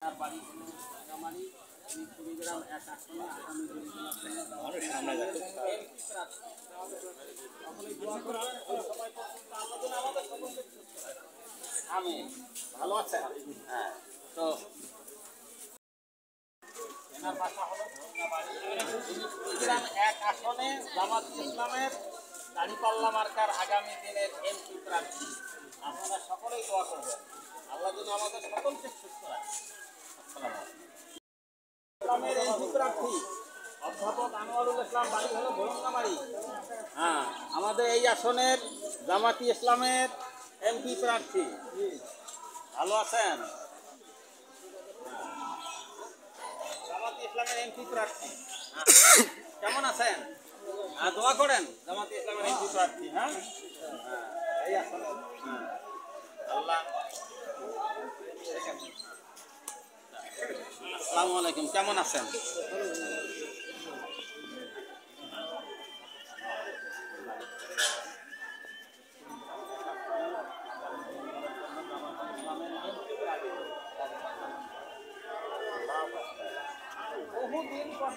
আমি ভালো আছেন। হ্যাঁ, তো এনার বাসা হলো এক আসনে জামাত ইসলামের দাঁড়িপাল্লা মার্কার আগামী দিনের এমপি প্রার্থী। আপনারা সকলেই দোয়া করবেন, আল্লাহ যেন আমাদের সকলকে সুস্থ রাখে। ইসলামের এমপি প্রার্থী অধ্যাপক আনোয়ারুল ইসলাম, বাড়ি হলো ভরঙ্গামারি। হ্যাঁ, আমাদের এই আসনের জামাতি ইসলামের এমপি প্রার্থী। ভালো আছেন? জামাতি ইসলামের এমপি প্রার্থী কেমন আছেন? দোয়া করেন জামাতি ইসলামের এমপি প্রার্থী। হ্যাঁ, এই আসনে আল্লাহ। আসসালামু আলাইকুম, কেমন আছেন? বহুদিন পর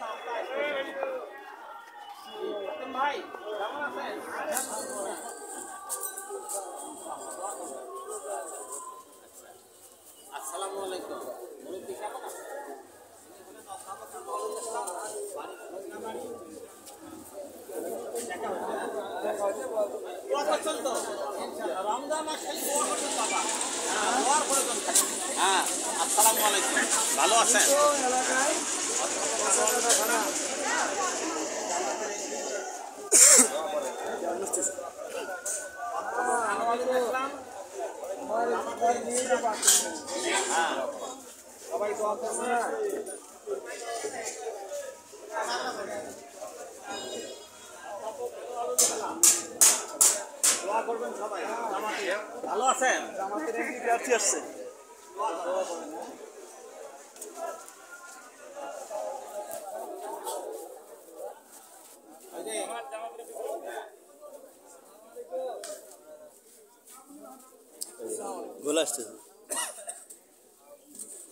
ভাই কেমন আছেন? আসসালামু আলাইকুম, মুরব্বী কেমন আছেন? রমজান মাসে হ্যাঁ, আসসালামু আলাইকুম, ভালো আছেন? সবাই দোয়া করবেন। দোয়া করবেন সবাই। ভালো আছেন? আমাদের এমপি প্রার্থী আসছে।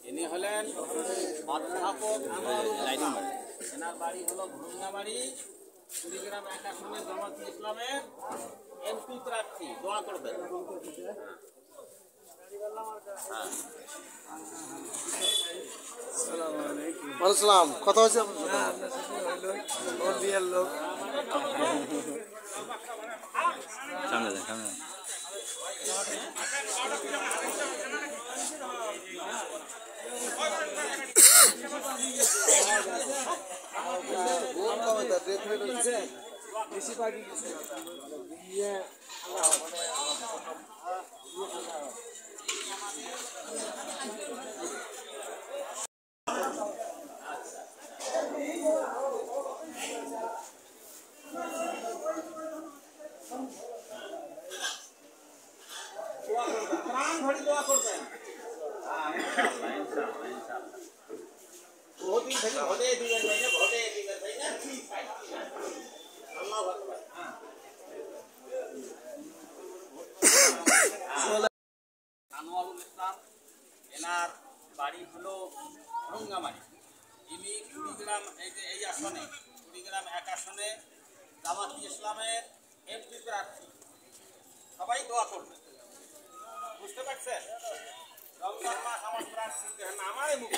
ইনি হলেন অধ্যাপক এনার বাড়ি হলো ভরঙ্গামারি, কুড়িগ্রাম এক আসনের জামাতি ইসলামের এমপি প্রার্থী। দোয়া করবেন। আসসালাম, কথা হচ্ছে সামনে সামনে বেশি পাখি প্রাণ ভরে দোয়া করবেন। বহুদিন থেকে ভোটে দিবেন ভাই না, ভোটে দিবেন ভাই না। আল্লাহু আকবার। আনোয়ারুল ইসলাম, এনার বাড়ি হলো ভরঙ্গামারি। ইনি কুড়িগ্রাম এই আসনে, কুড়িগ্রাম এক আসনে জামাতি ইসলামের এমপি প্রার্থী। সবাই দোয়া করবেন, বুঝতে পারছেন? রমজান মাস আমার প্রার্থী আমারই মুখ